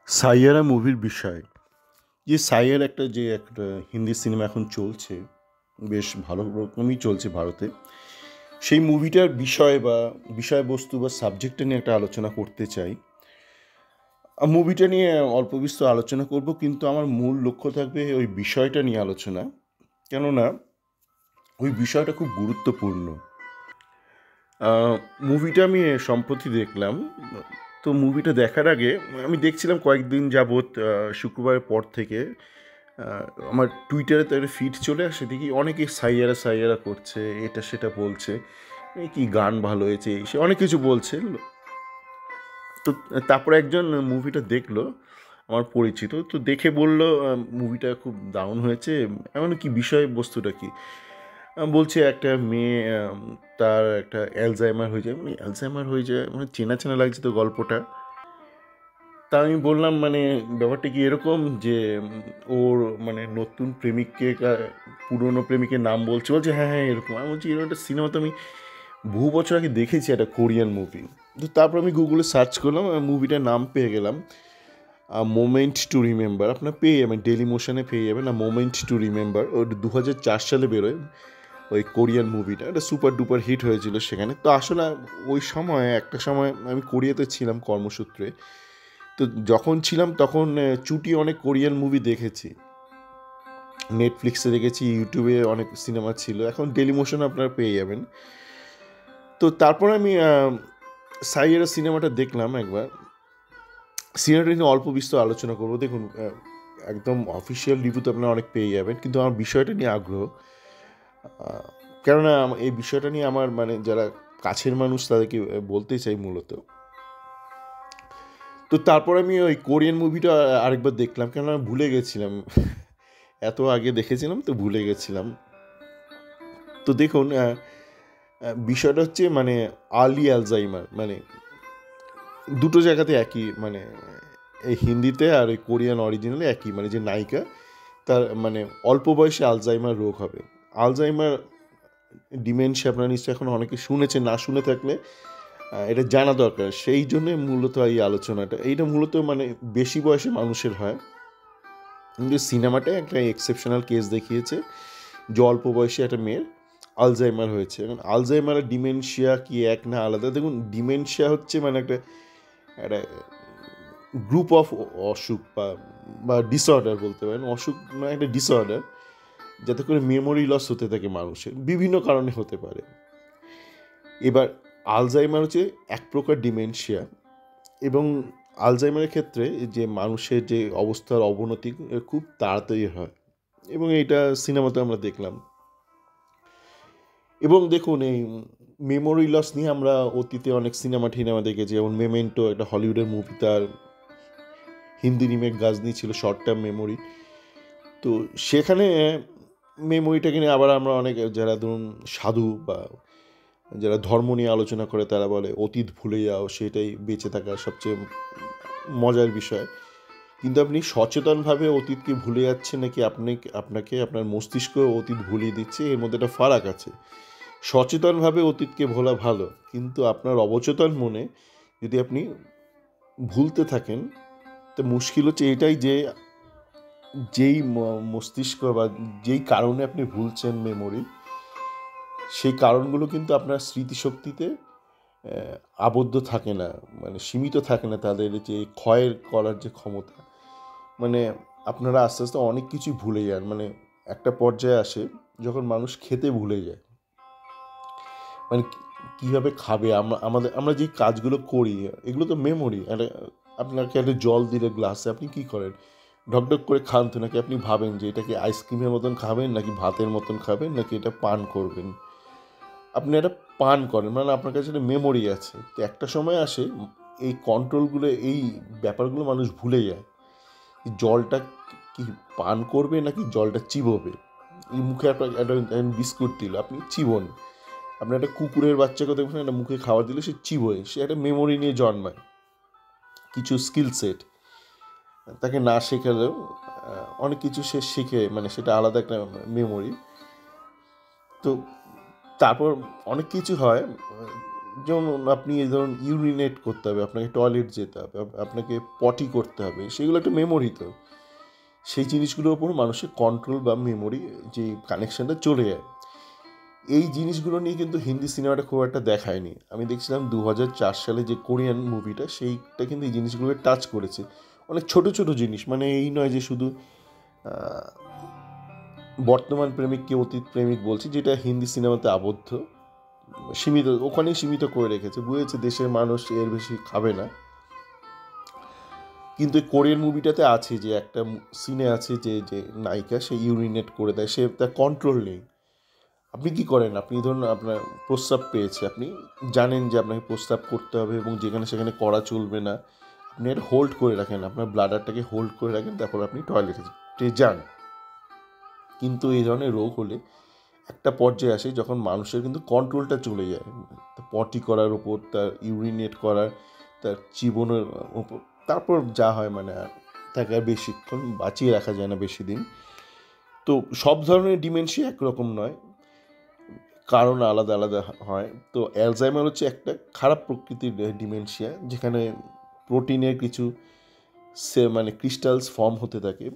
সাইয়ারা মুভির বিষয় সাইয়ার একটা হিন্দি সিনেমা এখন চলছে, বেশ ভালো রকমই চলছে ভারতে। সেই মুভিটার বিষয় বা বিষয়বস্তু বা সাবজেক্টটা নিয়ে একটা আলোচনা করতে চাই। মুভিটা নিয়ে অল্প বিস্তর আলোচনা করব, কিন্তু আমার মূল লক্ষ্য থাকবে ওই বিষয়টা নিয়ে আলোচনা। কেননা ওই বিষয়টা খুব গুরুত্বপূর্ণ। মুভিটা আমি সম্প্রতি দেখলাম। তো মুভিটা দেখার আগে আমি দেখছিলাম কয়েকদিন যাবৎ, শুক্রবারের পর থেকে আমার টুইটারে তো একটা ফিড চলে আসে, দেখি অনেকে সাইয়ারা সাইয়ারা করছে, এটা সেটা বলছে, এই কি গান ভালো হয়েছে, এই সে অনেক কিছু বলছে। তো তারপরে একজন মুভিটা দেখলো, আমার পরিচিত, তো দেখে বলল মুভিটা খুব দারুণ হয়েছে। এমন কি বিষয়বস্তুটা কি? বলছে একটা মেয়ে, তার একটা অ্যালজাইমার হয়ে যায়, মানে অ্যালজাইমার হয়ে যায়, মানে চেনা চেনা লাগছে তো গল্পটা। তা আমি বললাম, মানে ব্যাপারটা কি এরকম যে ওর মানে নতুন প্রেমিককে পুরনো প্রেমিকের নাম বলছে, বলছে হ্যাঁ হ্যাঁ এরকম। আমি বলছি এরকম একটা সিনেমা তো আমি বহু বছর আগে দেখেছি, একটা কোরিয়ান মুভি। তো তারপর আমি গুগলে সার্চ করলাম, মুভিটার নাম পেয়ে গেলাম, মোমেন্ট টু রিমেম্বার। আপনার পেয়ে যাবেন, ডেলি মোশনে পেয়ে যাবেন। মোমেন্ট টু রিমেম্বার, ওর 2004 সালে বেরোয় ওই কোরিয়ান মুভিটা। এটা সুপার ডুপার হিট হয়েছিল সেখানে। তো আসলে ওই সময় একটা সময় আমি কোরিয়াতে ছিলাম কর্মসূত্রে। তো যখন ছিলাম তখন চুটি অনেক কোরিয়ান মুভি দেখেছি, নেটফ্লিক্সে দেখেছি, ইউটিউবে অনেক সিনেমা ছিল, এখন ডেলি মোশন আপনারা পেয়ে যাবেন। তো তারপর আমি সাইয়েরা সিনেমাটা দেখলাম একবার। সিনেমাটা নিয়ে অল্প বিস্তর আলোচনা করবো। দেখুন, একদম অফিসিয়াল রিভিউ তো আপনারা অনেক পেয়ে যাবেন, কিন্তু আমার বিষয়টা নিয়ে আগ্রহ। কেননা এই বিষয়টা নিয়ে আমার মানে যারা কাছের মানুষ তাদেরকে বলতে চাই মূলত। তো তারপর আমি ওই কোরিয়ান মুভিটা আরেকবার দেখলাম, কেন আমি ভুলে গেছিলাম, এত আগে দেখেছিলাম তো ভুলে গেছিলাম। তো দেখুন, বিষয়টা হচ্ছে মানে আর্লি অ্যালজাইমার, মানে দুটো জায়গাতে একই, মানে এই হিন্দিতে আর ওই কোরিয়ান অরিজিনালে একই, মানে যে নায়িকা তার মানে অল্প বয়সে আলজাইমার রোগ হবে। আলজাইমার ডিমেনশিয়া আপনারা নিশ্চয়ই এখন অনেকে শুনেছেন, না শুনে থাকলে এটা জানা দরকার। সেই জন্যে মূলত এই আলোচনাটা, এইটা মূলত মানে বেশি বয়সে মানুষের হয়, কিন্তু সিনেমাটায় একটা এক্সেপশনাল কেস দেখিয়েছে যে অল্প বয়সে একটা মেয়ের আলজাইমার হয়েছে। এখন আলজাইমার আর ডিমেনশিয়া কি এক না আলাদা? দেখুন, ডিমেনশিয়া হচ্ছে মানে একটা একটা গ্রুপ অফ অসুখ বা ডিসঅর্ডার বলতে পারেন। অসুখ মানে একটা ডিসঅর্ডার, যাতে করে মেমোরি লস হতে থাকে মানুষের, বিভিন্ন কারণে হতে পারে। এবার আলজাইমার হচ্ছে এক প্রকার ডিমেনশিয়া, এবং আলজাইমারের ক্ষেত্রে যে মানুষের যে অবস্থার অবনতি খুব তাড়াতাড়ি হয়, এবং এইটা সিনেমাতে আমরা দেখলাম। এবং দেখুন, এই মেমোরি লস নিয়ে আমরা অতীতে অনেক সিনেমা দেখেছি, যেমন মেমেন্টো, একটা হলিউডের মুভি, তার হিন্দি রিমেক গাজনি ছিল, শর্ট টার্ম মেমোরি। তো সেখানে মেমোরিটাকে নিয়ে আবার আমরা অনেক, যারা ধরুন সাধু বা যারা ধর্ম নিয়ে আলোচনা করে, তারা বলে অতীত ভুলে যাও, সেটাই বেঁচে থাকার সবচেয়ে মজার বিষয়। কিন্তু আপনি সচেতনভাবে অতীতকে ভুলে যাচ্ছেন, নাকি আপনাকে আপনার মস্তিষ্ক অতীত ভুলিয়ে দিচ্ছে, এর মধ্যে একটা ফারাক আছে। সচেতনভাবে অতীতকে ভোলা ভালো, কিন্তু আপনার অবচেতন মনে যদি আপনি ভুলতে থাকেন, তো মুশকিল হচ্ছে এটাই যে যেই মস্তিষ্ক বা যেই কারণে আপনি ভুলছেন মেমোরি, সেই কারণগুলো কিন্তু আপনার স্মৃতিশক্তিতে আবদ্ধ থাকে না, মানে সীমিত থাকে না তাদের যে ক্ষয়ের করার যে ক্ষমতা। মানে আপনারা আস্তে আস্তে অনেক কিছুই ভুলে যান, মানে একটা পর্যায়ে আসে যখন মানুষ খেতে ভুলে যায়, মানে কীভাবে খাবে। আমরা যে কাজগুলো করি, এগুলো তো মেমোরি। আপনাকে একটা জল দিলে গ্লাসে, আপনি কী করেন? ঢকঢক করে খান তো, নাকি আপনি ভাবেন যে এটাকে আইসক্রিমের মতন খাবেন, নাকি ভাতের মতন খাবেন, নাকি এটা পান করবেন? আপনি এটা পান করেন, মানে আপনার কাছে একটা মেমোরি আছে। তো একটা সময় আসে, এই কন্ট্রোলগুলো, এই ব্যাপারগুলো মানুষ ভুলে যায়। জলটা কি পান করবে, নাকি জলটা চিবোবে? এই মুখে আপনার একটা বিস্কুট দিল, আপনি চিবোন। আপনি একটা কুকুরের বাচ্চাকে দেখবেন, একটা মুখে খাবার দিলে সে চিবোয়, সে একটা মেমোরি নিয়ে জন্মায়, কিছু স্কিল সেট। তাকে না শেখালেও অনেক কিছু সে শিখে, মানে সেটা আলাদা একটা মেমোরি। তো তারপর অনেক কিছু হয়, যেমন আপনি এই ধরুন ইউরিনেট করতে হবে, আপনাকে টয়লেট যেতে হবে, আপনাকে পটি করতে হবে, সেগুলো একটা মেমোরি তো। সেই জিনিসগুলোর ওপর মানুষের কন্ট্রোল বা মেমোরি যে কানেকশানটা চলে যায়। এই জিনিসগুলো নিয়ে কিন্তু হিন্দি সিনেমাটা খুব একটা দেখায়নি। আমি দেখছিলাম 2004 সালে যে কোরিয়ান মুভিটা, সেইটা কিন্তু এই জিনিসগুলোকে টাচ করেছে। অনেক ছোট ছোট জিনিস, মানে এই নয় যে শুধু বর্তমান প্রেমিককে অতীত প্রেমিক বলছি, যেটা হিন্দি সিনেমাতে আবদ্ধ, সীমিত, ওখানেই সীমিত করে রেখেছে, বুঝেছে দেশের মানুষ এর বেশি খাবে না। কিন্তু এই কোরিয়ান মুভিটাতে আছে যে একটা সিনে আছে যে যে নায়িকা সে ইউরিনেট করে দেয়, সে তার কন্ট্রোল নেই। আপনি কি করেন, আপনি ধরুন আপনার প্রস্রাব পেয়েছে, আপনি জানেন যে আপনাকে প্রস্রাব করতে হবে এবং যেখানে সেখানে করা চলবে না, আপনি এটা হোল্ড করে রাখেন, আপনার ব্লাডারটাকে হোল্ড করে রাখেন, তারপর আপনি টয়লেটে যান। কিন্তু এই ধরনের রোগ হলে একটা পর্যায়ে আসে যখন মানুষের কিন্তু কন্ট্রোলটা চলে যায়, পটি করার ওপর, তার ইউরিনেট করার, তার জীবনের ওপর। তারপর যা হয় মানে তাকে আর বেশিক্ষণ বাঁচিয়ে রাখা যায় না বেশি দিন। তো সব ধরনের ডিমেনশিয়া একরকম নয়, কারণ আলাদা আলাদা হয়। তো অ্যালজাইমার হচ্ছে একটা খারাপ প্রকৃতির ডিমেনশিয়া, যেখানে প্রোটিনের কিছু মানে ক্রিস্টালস ফর্ম হতে থাকে।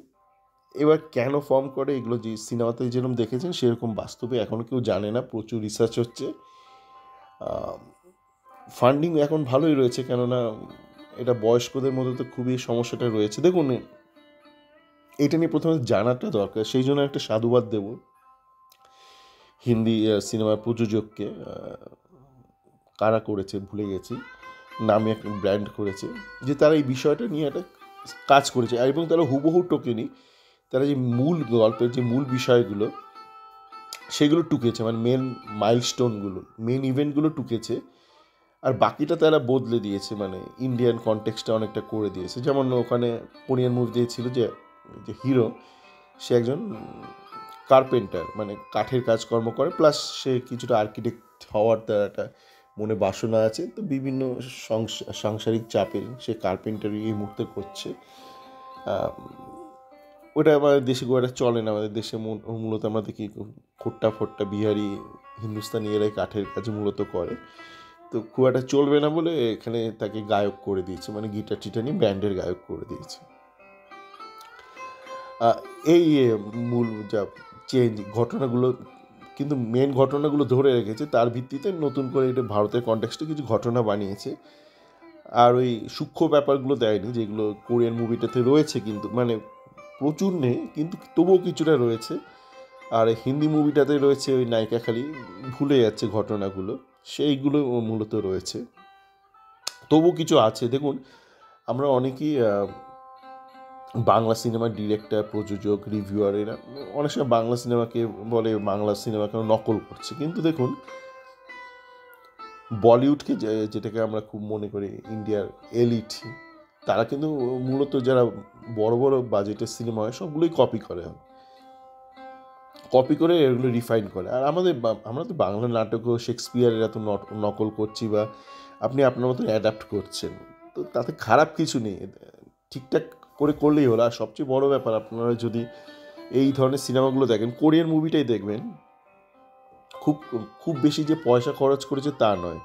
এবার কেন ফর্ম করে এগুলো, যে সিনেমাতে যেরকম দেখেছেন সেরকম বাস্তবে এখনও কেউ জানে না, প্রচুর রিসার্চ হচ্ছে। ফান্ডিং এখন ভালোই রয়েছে, কেননা এটা বয়স্কদের মধ্যে তো খুবই সমস্যাটা রয়েছে। দেখুন, এটা নিয়ে প্রথমে জানাটা দরকার, সেই জন্য একটা সাধুবাদ দেব হিন্দি সিনেমার প্রযোজককে। কারা করেছে ভুলে গেছি, নামে একটা ব্র্যান্ড করেছে, যে তারা এই বিষয়টা নিয়ে একটা কাজ করেছে, এবং তারা হুবহু টোকেনি, তারা যে মূল গল্পের যে মূল বিষয়গুলো সেগুলো টুকেছে, মানে মেন মাইলস্টোনগুলো, মেন ইভেন্টগুলো টুকেছে, আর বাকিটা তারা বদলে দিয়েছে, মানে ইন্ডিয়ান কনটেক্সটটা অনেকটা করে দিয়েছে। যেমন ওখানে কোরিয়ান মুভি দিয়েছিল যে যে হিরো, সে একজন কার্পেন্টার, মানে কাঠের কাজকর্ম করে, প্লাস সে কিছুটা আর্কিটেক্ট হওয়ার তার একটা মনে বাসনা আছে, তো বিভিন্ন সাংসারিক চাপে সে কার্পেন্টারি এই মুহূর্তে করছে। ওটা আমাদের দেশে খুব একটা চলে না, আমাদের দেশে মূলত আমরা দেখি খোট্টা ফোট্টা বিহারি হিন্দুস্তানি এরাই কাঠের কাজ মূলত করে, তো খুব একটা চলবে না বলে এখানে তাকে গায়ক করে দিয়েছে, মানে গিটার টিটার নিয়ে ব্যান্ডের গায়ক করে দিয়েছে। এই মূল যা চেঞ্জ ঘটনাগুলো, কিন্তু মেন ঘটনাগুলো ধরে রেখেছে, তার ভিত্তিতে নতুন করে এটা ভারতের কনটেক্সটে কিছু ঘটনা বানিয়েছে, আর ওই সূক্ষ্ম ব্যাপারগুলো দেয়নি যেগুলো কোরিয়ান মুভিটাতে রয়েছে, কিন্তু মানে প্রচুর নেই, কিন্তু তবুও কিছুটা রয়েছে। আর হিন্দি মুভিটাতে রয়েছে ওই নায়িকা খালি ভুলে যাচ্ছে ঘটনাগুলো, সেইগুলো মূলত রয়েছে, তবু কিছু আছে। দেখুন, আমরা অনেকেই বাংলা সিনেমার ডিরেক্টর, প্রযোজক, রিভিউয়ার, এরা অনেক সময় বাংলা সিনেমাকে বলে বাংলা সিনেমাকে নকল করছে, কিন্তু দেখুন বলিউডকে যেটাকে আমরা খুব মনে করি ইন্ডিয়ার এলিট, তারা কিন্তু মূলত যারা বড় বড় বাজেটের সিনেমা হয় সবগুলোই কপি করে, কপি করে এগুলো রিফাইন করে। আর আমরা তো বাংলা নাটকও শেক্সপিয়ারের এত নকল করছি, বা আপনি আপনার মতো অ্যাডাপ্ট করছেন, তো তাতে খারাপ কিছু নেই, ঠিকঠাক করে করলেই হলো। আর সবচেয়ে বড় ব্যাপার, আপনারা যদি এই ধরনের সিনেমাগুলো দেখেন, কোরিয়ান মুভিটাই দেখবেন, খুব খুব বেশি যে পয়সা খরচ করেছে তা নয়।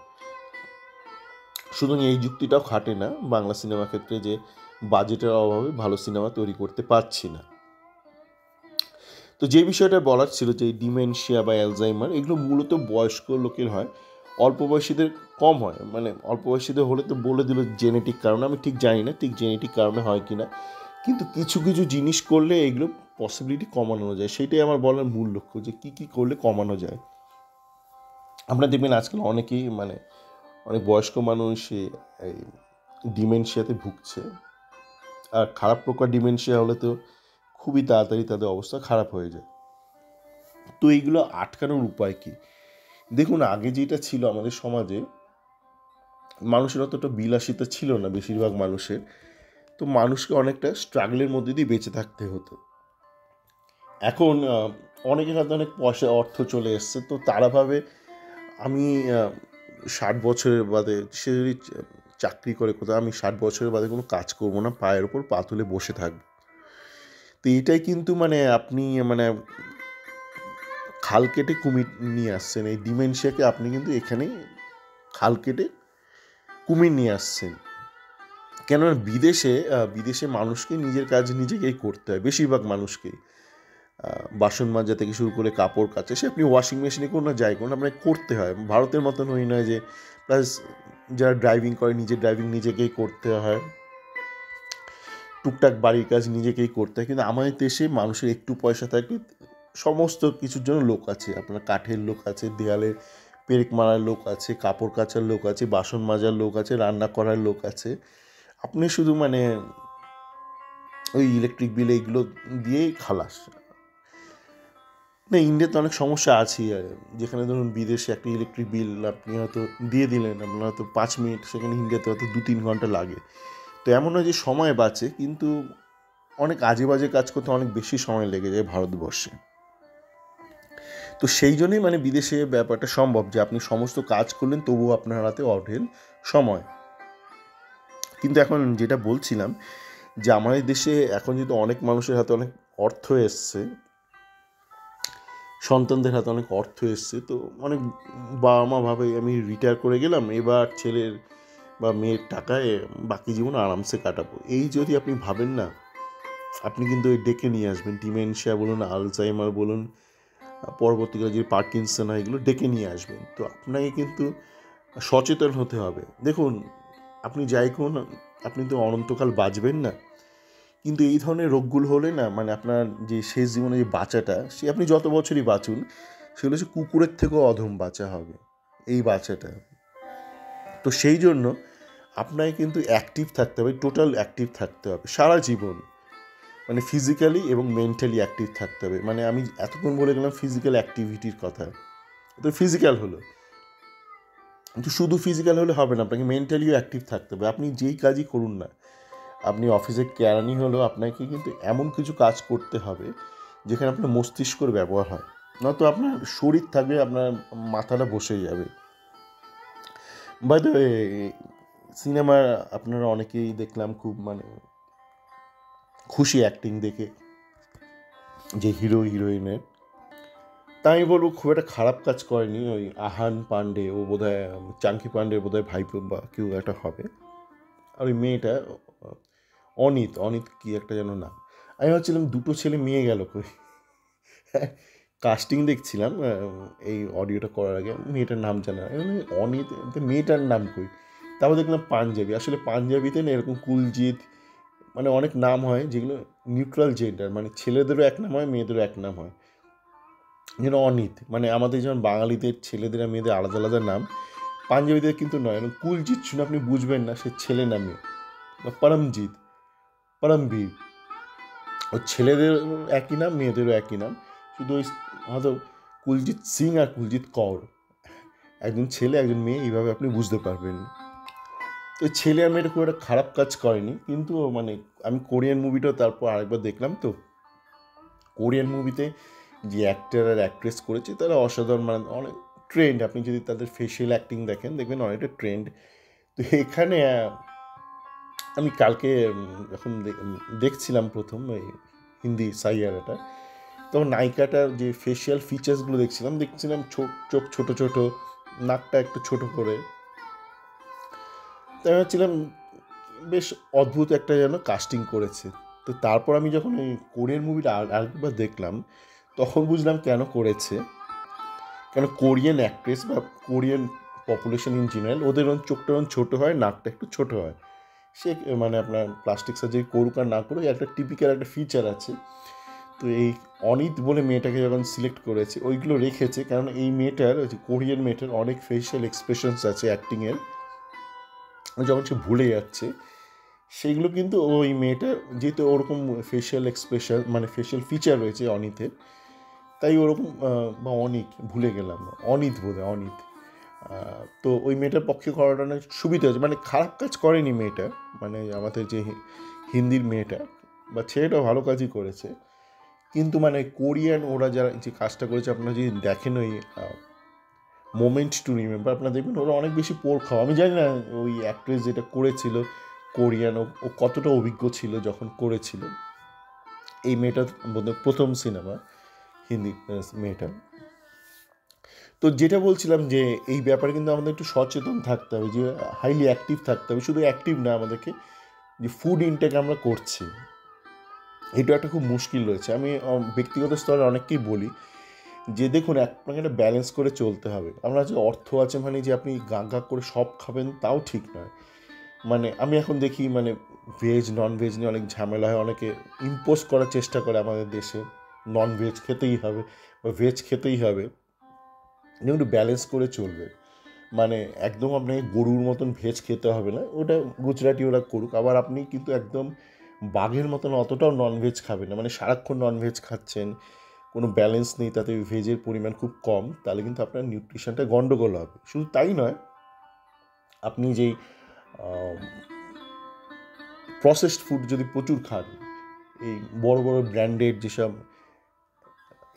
শুধু এই যুক্তিটাও খাটে না বাংলা সিনেমার ক্ষেত্রে যে বাজেটের অভাবে ভালো সিনেমা তৈরি করতে পারছি না। তো যে বিষয়টা বলার ছিল যে ডিমেনশিয়া বা অ্যালজাইমার, এগুলো মূলত বয়স্ক লোকের হয়, অল্প বয়সীদের কম হয়। মানে অল্প বয়সীদের হলে তো বলে দিল জেনেটিক কারণে, আমি ঠিক জানি না ঠিক জেনেটিক কারণে হয় কি না, কিন্তু কিছু কিছু জিনিস করলে এগুলো পসিবিলিটি কমানো যায়, সেটাই আমার বলার মূল লক্ষ্য, যে কী কী করলে কমানো যায়। আমরা দেখবেন আজকাল অনেকেই, মানে অনেক বয়স্ক মানুষ এই ডিমেনশিয়াতে ভুগছে, আর খারাপ প্রকার ডিমেনশিয়া হলে তো খুবই তাড়াতাড়ি তাদের অবস্থা খারাপ হয়ে যায়। তো এইগুলো আটকানোর উপায় কী? দেখুন, আগে যেটা ছিল আমাদের সমাজে, মানুষের অতটা বিলাসিতা ছিল না বেশিরভাগ মানুষের, তো মানুষকে অনেকটা স্ট্রাগলের মধ্যে দিয়ে বেঁচে থাকতে হতো। এখন অনেকের হাতে অনেক পয়সা অর্থ চলে এসছে, তো তারা ভাবে আমি 60 বছরের বাদে, সে যদি চাকরি করে কোথাও, আমি 60 বছরের বাদে কোনো কাজ করবো না, পায়ের ওপর পা তুলে বসে থাকবো। তো এটাই কিন্তু মানে আপনি মানে খাল কেটে কুমির নিয়ে আসছেন, এই ডিমেনশিয়াকে আপনি কিন্তু এখানেই খাল কেটে কুমির নিয়ে আসছেন। কেননা বিদেশে মানুষকে নিজের কাজ নিজেকেই করতে হয়, বেশিরভাগ মানুষকেই। বাসন মাজা থেকে শুরু করে কাপড় কাচা, সে আপনি ওয়াশিং মেশিনে করুন না যাই করুন, আপনাকে করতে হয়। ভারতের মতন ওই নয় যে প্লাস যারা ড্রাইভিং করে নিজের ড্রাইভিং নিজেকেই করতে হয়, টুকটাক বাড়ির কাজ নিজেকেই করতে হয়। কিন্তু আমাদের দেশে মানুষের একটু পয়সা থাকলে সমস্ত কিছুর জন্য লোক আছে। আপনার কাঠের লোক আছে, দেয়ালে পেরেক মারার লোক আছে, কাপড় কাচার লোক আছে, বাসন মাজার লোক আছে, রান্না করার লোক আছে। আপনি শুধু মানে ওই ইলেকট্রিক বিল এইগুলো দিয়েই খালাস। না, ইন্ডিয়াতে অনেক সমস্যা আছেই। যেখানে ধরুন বিদেশে একটা ইলেকট্রিক বিল আপনি হয়তো দিয়ে দিলেন, আপনার হয়তো 5 মিনিট, সেখানে ইন্ডিয়াতে হয়তো 2-3 ঘন্টা লাগে। তো এমন নয় যে সময় বাঁচে, কিন্তু অনেক আজে বাজে কাজ করতে অনেক বেশি সময় লেগে যায় ভারতবর্ষে। তো সেই জন্যই মানে বিদেশে ব্যাপারটা সম্ভব যে আপনি সমস্ত কাজ করলেন তবুও আপনার হাতে অঢেল সময়। কিন্তু এখন যেটা বলছিলাম যে আমাদের দেশে এখন যেহেতু অনেক মানুষের হাতে অনেক অর্থ এসছে, সন্তানদের হাতে অনেক অর্থ এসছে, তো অনেক বাবা মা ভাবে আমি রিটায়ার করে গেলাম, এবার ছেলের বা মেয়ের টাকায় বাকি জীবন আরামসে কাটাবো। এই যদি আপনি ভাবেন না, আপনি কিন্তু ওই ডেকে নিয়ে আসবেন। ডিমেনশিয়া বলুন, আলজাইমার বলুন, পরবর্তীকালে যে পার্কিনসন হয়, এগুলো ডেকে নিয়ে আসবেন। তো আপনাকে কিন্তু সচেতন হতে হবে। দেখুন, আপনি যাই করুন, আপনি তো অনন্তকাল বাঁচবেন না, কিন্তু এই ধরনের রোগগুলো হলে না মানে আপনার যে শেষ জীবনে যে বাঁচাটা, সে আপনি যত বছরই বাঁচুন, সেগুলো হচ্ছে কুকুরের থেকেও অধম বাঁচা হবে এই বাচ্চাটা। তো সেই জন্য আপনাকে কিন্তু অ্যাক্টিভ থাকতে হবে, টোটাল অ্যাক্টিভ থাকতে হবে সারা জীবন, মানে ফিজিক্যালি এবং মেন্টালি অ্যাক্টিভ থাকতে হবে। মানে আমি এতক্ষণ বলে গেলাম ফিজিক্যাল অ্যাক্টিভিটির কথা, তো ফিজিক্যাল হলো, কিন্তু শুধু ফিজিক্যাল হলে হবে না, আপনাকে মেন্টালিও অ্যাক্টিভ থাকতে হবে। আপনি যেই কাজই করুন না, আপনি অফিসে কেরানি হলেও আপনাকে কিন্তু এমন কিছু কাজ করতে হবে যেখানে আপনার মস্তিষ্কর ব্যবহার হয়, নয়তো আপনার শরীর থাকবে, আপনার মাথাটা বসে যাবে। বাই দ্য ওয়ে, সিনেমার আপনারা অনেকেই দেখলাম খুব মানে খুশি অ্যাক্টিং দেখে যে হিরো হিরোইনের। তাই আমি বলবো খুব একটা খারাপ কাজ করেনি। ওই আহান পান্ডে, ও বোধহয় চাঙ্কি পান্ডে বোধহয় ভাইপো বা কেউ একটা হবে, আর ওই মেয়েটা অনিত কি একটা যেন নাম। আমি ভাবছিলাম দুটো ছেলে মেয়ে গেল কই। কাস্টিং দেখছিলাম এই অডিওটা করার আগে, মেয়েটার নাম জানা অনিত, মেয়েটার নাম কই। তারপর দেখলাম পাঞ্জাবি। আসলে পাঞ্জাবিতে না এরকম কুলজিৎ মানে অনেক নাম হয় যেগুলো নিউট্রাল জেন্ডার, মানে ছেলেদেরও এক নাম হয়, মেয়েদেরও এক নাম হয়। যেন অনিত, মানে আমাদের যেমন বাঙালিদের ছেলেদের আর মেয়েদের আলাদা আলাদা নাম, পাঞ্জাবিদের কিন্তু নয়। কুলজিৎ শুনে আপনি বুঝবেন না সে ছেলে না মেয়ে। বা পরমবীর, ওই ছেলেদের একই নাম, মেয়েদেরও একই নাম, শুধু ওই হয়তো কুলজিৎ সিং আর কুলজিৎ কৌর, একজন ছেলে একজন মেয়ে, এইভাবে আপনি বুঝতে পারবেন। তো ছেলে আর মেয়েটা খুব একটা খারাপ কাজ করেনি, কিন্তু মানে আমি কোরিয়ান মুভিটাও তারপর আরেকবার দেখলাম। তো কোরিয়ান মুভিতে যে অ্যাক্টর আর অ্যাক্ট্রেস করেছে তারা অসাধারণ, মানে অনেক ট্রেন্ড। আপনি যদি তাদের ফেশিয়াল অ্যাক্টিং দেখেন, দেখবেন অনেকটা ট্রেন্ড। তো এখানে আমি কালকে যখন দেখছিলাম প্রথম এই হিন্দি সাইয়ারাটা, তখন নায়িকাটার যে ফেশিয়াল ফিচার্সগুলো দেখছিলাম চোখ ছোট ছোট, নাকটা একটু ছোট করে। তাই ভাবছিলাম বেশ অদ্ভুত একটা যেন কাস্টিং করেছে। তো তারপর আমি যখন এই কোরিয়ান মুভিটা আরেকবার দেখলাম, তখন বুঝলাম কেন করেছে। কেন কোরিয়ান অ্যাক্ট্রেস বা কোরিয়ান পপুলেশন ইন জেনারেল, ওদের চোখটা ছোটো হয়, নাকটা একটু ছোটো হয়। সে মানে আপনার প্লাস্টিক সার্জারি করুক আর না করুক, একটা টিপিক্যাল একটা ফিচার আছে। তো এই অনিত বলে মেয়েটাকে যখন সিলেক্ট করেছে, ওইগুলো রেখেছে, কারণ এই মেয়েটার ওই যে কোরিয়ান মেয়েটার অনেক ফেশিয়াল এক্সপ্রেশনস আছে অ্যাক্টিংয়ের, যখন সে ভুলে যাচ্ছে সেইগুলো কিন্তু ওই মেয়েটার, যেহেতু ওরকম ফেশিয়াল এক্সপ্রেশন মানে ফেশিয়াল ফিচার রয়েছে অনিতের, তাই ওরকম বা ভুলে গেলাম, অনিত বোধহয় অনিত। তো ওই মেয়েটার পক্ষে করাটা অনেক সুবিধা হয়েছে, মানে খারাপ কাজ করেনি মেয়েটা, মানে আমাদের যে হিন্দির মেয়েটা বা ছেলেটাও ভালো কাজই করেছে। কিন্তু মানে কোরিয়ান ওরা যারা যে কাজটা করেছে, আপনারা যদি দেখেন ওই মোমেন্ট টু রিমেম্বার, আপনারা দেখবেন ওরা অনেক বেশি পোর খাওয়া। আমি জানি না ওই অ্যাক্ট্রেস যেটা করেছিল কোরিয়ান, ও কতটা অভিজ্ঞ ছিল যখন করেছিল। এই মেয়েটার বোধহয় প্রথম সিনেমা হিন্দি মেয়েটা। তো যেটা বলছিলাম যে এই ব্যাপারে কিন্তু আমাদের একটু সচেতন থাকতে হবে, যে হাইলি অ্যাক্টিভ থাকতে হবে। শুধু অ্যাক্টিভ না, আমাদেরকে যে ফুড ইনটেক আমরা করছি, এটা একটা খুব মুশকিল রয়েছে। আমি ব্যক্তিগত স্তরে অনেককেই বলি যে দেখুন, আপনাকে একটা ব্যালেন্স করে চলতে হবে। আমরা যে অর্থ আছে মানে যে আপনি গা করে সব খাবেন তাও ঠিক নয়। মানে আমি এখন দেখি মানে ভেজ নন ভেজ নিয়ে অনেক ঝামেলা হয়, অনেকে ইম্পোজ করার চেষ্টা করে আমাদের দেশে, নন ভেজ খেতেই হবে বা ভেজ খেতেই হবে। একটু ব্যালেন্স করে চলবে, মানে একদম আপনাকে গরুর মতন ভেজ খেতে হবে না, ওটা গুজরাটি ওরা করুক। আবার আপনি কিন্তু একদম বাঘের মতন অতটাও ননভেজ খাবেন না, মানে সারাক্ষণ ননভেজ খাচ্ছেন, কোনো ব্যালেন্স নেই, তাতে ভেজের পরিমাণ খুব কম, তাহলে কিন্তু আপনার নিউট্রিশনটা গণ্ডগোল হবে। শুধু তাই নয়, আপনি যেই প্রসেসড ফুড যদি প্রচুর খান, এই বড় বড় ব্র্যান্ডেড যেসব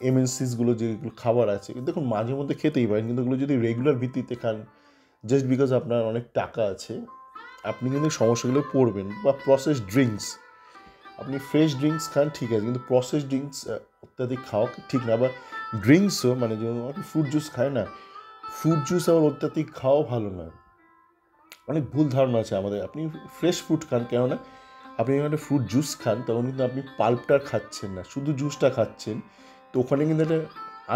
এমএনসিসগুলো যেগুলো খাবার আছে, দেখুন মাঝে মধ্যে খেতেই পারেন, কিন্তু ওগুলো যদি রেগুলার ভিত্তিতে খান জাস্ট বিকজ আপনার অনেক টাকা আছে, আপনি কিন্তু সমস্যাগুলো পড়বেন। বা প্রসেসড ড্রিঙ্কস, আপনি ফ্রেশ ড্রিঙ্কস খান ঠিক আছে, কিন্তু প্রসেস ড্রিঙ্কস অত্যাধিক খাওয়া ঠিক না। বা ড্রিঙ্কসও মানে যেমন ফ্রুট জুস খায় না, ফ্রুট জুস আবার অত্যাধিক খাওয়াও ভালো নয়। অনেক ভুল ধারণা আছে আমাদের। আপনি ফ্রেশ ফ্রুট খান, কেননা আপনি যখন একটা ফ্রুট জুস খান তখন কিন্তু আপনি পাল্পটা খাচ্ছেন না, শুধু জুসটা খাচ্ছেন, তো ওখানে কিন্তু একটা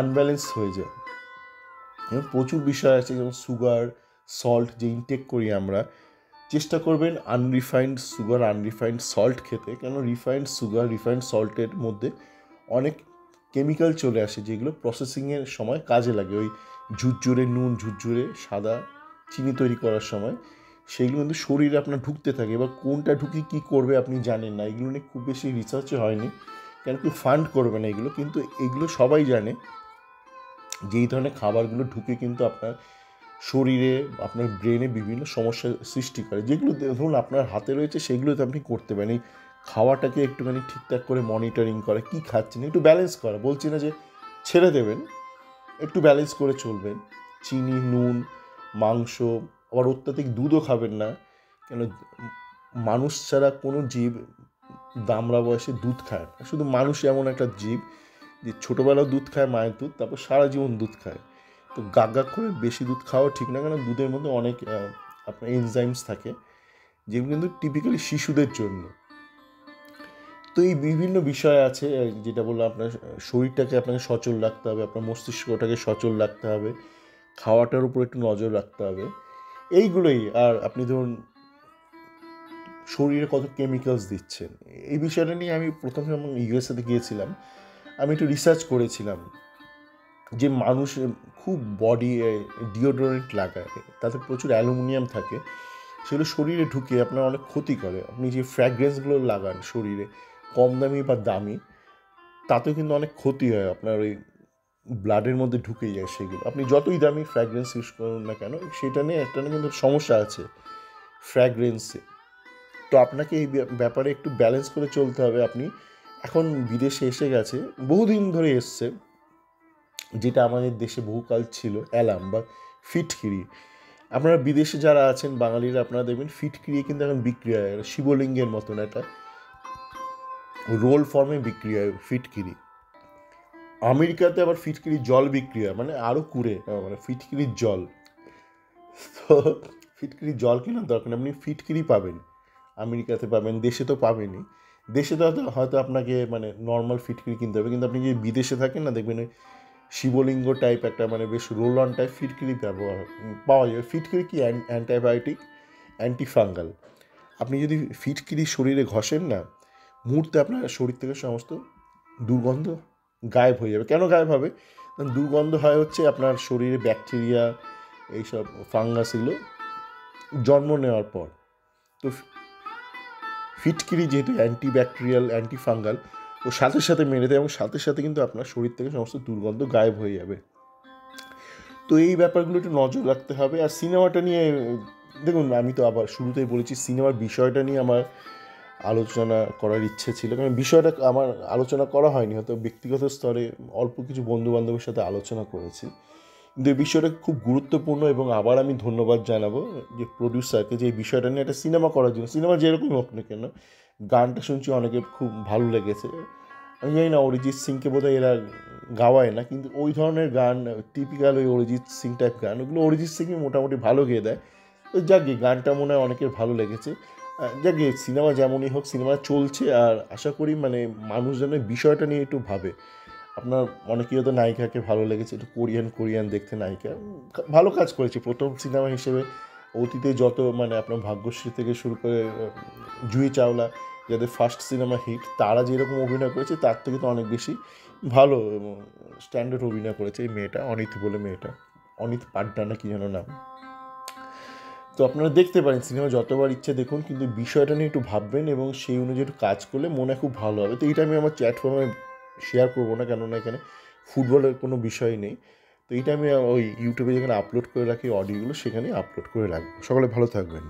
আনব্যালেন্স হয়ে যায়। এবং প্রচুর বিষয় আছে, যেমন সুগার, সল্ট যে ইনটেক করি আমরা, চেষ্টা করবেন আনরিফাইন্ড সুগার, আনরিফাইন্ড সল্ট খেতে। কেন রিফাইন্ড সুগার, রিফাইন্ড সল্টের মধ্যে অনেক কেমিক্যাল চলে আসে, যেগুলো প্রসেসিংয়ের সময় কাজে লাগে। ওই ঝুরঝুরে নুন, ঝুরঝুরে সাদা চিনি তৈরি করার সময় সেইগুলো কিন্তু শরীরে আপনার ঢুকতে থাকে। এবার কোনটা ঢুকি কী করবে আপনি জানেন না, এগুলো নিয়ে খুব বেশি রিসার্চে হয়নি, কেন কেউ ফান্ড করবে না এগুলো। কিন্তু এগুলো সবাই জানে যে এই ধরনের খাবারগুলো ঢুকে কিন্তু আপনার শরীরে, আপনার ব্রেনে বিভিন্ন সমস্যার সৃষ্টি করে। যেগুলো ধরুন আপনার হাতে রয়েছে সেগুলো তো আপনি করতে পারেন। এই খাওয়াটাকে একটুখানি ঠিকঠাক করে মনিটরিং করা, কী খাচ্ছেন একটু ব্যালেন্স করা, বলছি না যে ছেড়ে দেবেন, একটু ব্যালেন্স করে চলবেন। চিনি, নুন, মাংস, আবার অত্যাধিক দুধও খাবেন না, কেন মানুষ ছাড়া কোনো জীব দামড়া বয়সে দুধ খায় না। শুধু মানুষ এমন একটা জীব যে ছোটোবেলাও দুধ খায়, মায়ের দুধ, তারপর সারা জীবন দুধ খায়। তো গাগ করে বেশি দুধ খাওয়া ঠিক না, কারণ দুধের মধ্যে অনেক আপনার এনজাইমস থাকে, যেগুলো কিন্তু টিপিক্যালি শিশুদের জন্য। তো এই বিভিন্ন বিষয় আছে, যেটা বললাম, আপনার শরীরটাকে আপনাকে সচল রাখতে হবে, আপনার মস্তিষ্কটাকে সচল রাখতে হবে, খাওয়াটার উপর একটু নজর রাখতে হবে, এইগুলোই। আর আপনি ধরুন শরীরে কত কেমিক্যালস দিচ্ছেন, এই বিষয়টা নিয়ে আমি প্রথম যখন ইউএসএতে গিয়েছিলাম, আমি একটু রিসার্চ করেছিলাম যে মানুষ খুব বডি ডিওডোরেন্ট লাগায়, তাতে প্রচুর অ্যালুমিনিয়াম থাকে, সেগুলো শরীরে ঢুকে আপনার অনেক ক্ষতি করে। আপনি যে ফ্র্যাগ্রেন্সগুলো লাগান শরীরে, কম দামি বা দামি, তাতেও কিন্তু অনেক ক্ষতি হয়, আপনার ওই ব্লাডের মধ্যে ঢুকে যায় সেগুলো। আপনি যতই দামি ফ্র্যাগ্রেন্স ইউজ করুন না কেন, সেটা নিয়ে একটা না কিন্তু সমস্যা আছে ফ্র্যাগ্রেন্সে। তো আপনাকে এই ব্যাপারে একটু ব্যালেন্স করে চলতে হবে। আপনি এখন বিদেশে এসে গেছে, বহুদিন ধরে এসছে, যেটা আমাদের দেশে বহুকাল ছিল অ্যালাম বা ফিটকিরি। আপনারা বিদেশে যারা আছেন বাঙালিরা, আপনারা দেখবেন ফিটকিরি কিন্তু এখন বিক্রি হয়, শিবলিঙ্গের মতন একটা রোল ফর্মে বিক্রি হয় ফিটকিরি। আমেরিকাতে আবার ফিটকিরির জল বিক্রি হয়, মানে আরও কুড়ে, মানে ফিটকিরির জল। তো ফিটকিরির জল কেনার দরকার নেই, আপনি ফিটকিরি পাবেন, আমেরিকাতে পাবেন, দেশে তো পাবেনই। দেশে তো হয়তো আপনাকে মানে নর্মাল ফিটকিরি কিনতে হবে, কিন্তু আপনি যে বিদেশে থাকেন না, দেখবেন শিবলিঙ্গ টাইপ একটা মানে বেশ রোল অন টাইপ ফিটকিরি পাওয়া যাবে। ফিটকিরি কি অ্যান্টিবায়োটিক, অ্যান্টিফাঙ্গাল। আপনি যদি ফিটকিরি শরীরে ঘষেন না, মুহূর্তে আপনার শরীর থেকে সমস্ত দুর্গন্ধ গায়েব হয়ে যাবে। কেন গায়েব হবে? কারণ দুর্গন্ধ হয় হচ্ছে আপনার শরীরে ব্যাকটেরিয়া, এইসব ফাঙ্গাস, এগুলো জন্ম নেওয়ার পর। তো ফিটকিরি যেহেতু অ্যান্টিব্যাকটেরিয়াল, অ্যান্টিফাঙ্গাল, ও সাথে সাথে মেরে দেয়, এবং সাথে সাথে কিন্তু আপনার শরীর থেকে সমস্ত দুর্গন্ধ গায়েব হয়ে যাবে। তো এই ব্যাপারগুলো একটু নজর রাখতে হবে। আর সিনেমাটা নিয়ে দেখুন, আমি তো আবার শুরুতেই বলেছি, সিনেমার বিষয়টা নিয়ে আমার আলোচনা করার ইচ্ছে ছিল, কারণ বিষয়টা আমার আলোচনা করা হয়নি, হয়তো ব্যক্তিগত স্তরে অল্প কিছু বন্ধুবান্ধবের সাথে আলোচনা করেছি, কিন্তু এই বিষয়টা খুব গুরুত্বপূর্ণ। এবং আবার আমি ধন্যবাদ জানাবো যে প্রডিউসারকে, যে এই বিষয়টা নিয়ে একটা সিনেমা করার জন্য। সিনেমা যেরকমই হোক না কেন, গানটা শুনছি অনেকে খুব ভালো লেগেছে। আমি জানি না অরিজিৎ সিংকে বোধহয় এরা গাওয়ায় না, কিন্তু ওই ধরনের গান টিপিক্যাল ওই অরিজিৎ সিং টাইপ গান, ওগুলো অরিজিৎ সিংই মোটামুটি ভালো গেয়ে দেয়। তো যাকগে গানটা মনে হয় অনেকের ভালো লেগেছে। যাকগে সিনেমা যেমনই হোক, সিনেমা চলছে, আর আশা করি মানে মানুষ যেন বিষয়টা নিয়ে একটু ভাবে। আপনার অনেকেই হয়তো নায়িকাকে ভালো লেগেছে, একটু কোরিয়ান কোরিয়ান দেখতে নায়িকা ভালো কাজ করেছে প্রথম সিনেমা হিসেবে। অতীতে যত মানে আপনার ভাগ্যশ্রী থেকে শুরু করে জুহি চাওলা, যাদের ফার্স্ট সিনেমা হিট, তারা যেরকম অভিনয় করেছে তার থেকে তো অনেক বেশি ভালো এবং স্ট্যান্ডার্ড অভিনয় করেছে এই মেয়েটা, অনিত বলে মেয়েটা, অনিত পাড্ডা না কি যেন নাম। তো আপনারা দেখতে পারেন সিনেমা যতবার ইচ্ছে দেখুন, কিন্তু বিষয়টা নিয়ে একটু ভাববেন এবং সেই অনুযায়ী একটু কাজ করলে মনে খুব ভালো হবে। তো এইটা আমি আমার প্ল্যাটফর্মে শেয়ার করবো না, কেননা এখানে ফুটবলের কোনো বিষয় নেই। তো এইটা আমি ওই ইউটিউবে যেখানে আপলোড করে রাখি অডিওগুলো, সেখানে আপলোড করে রাখবো। সকলে ভালো থাকবেন।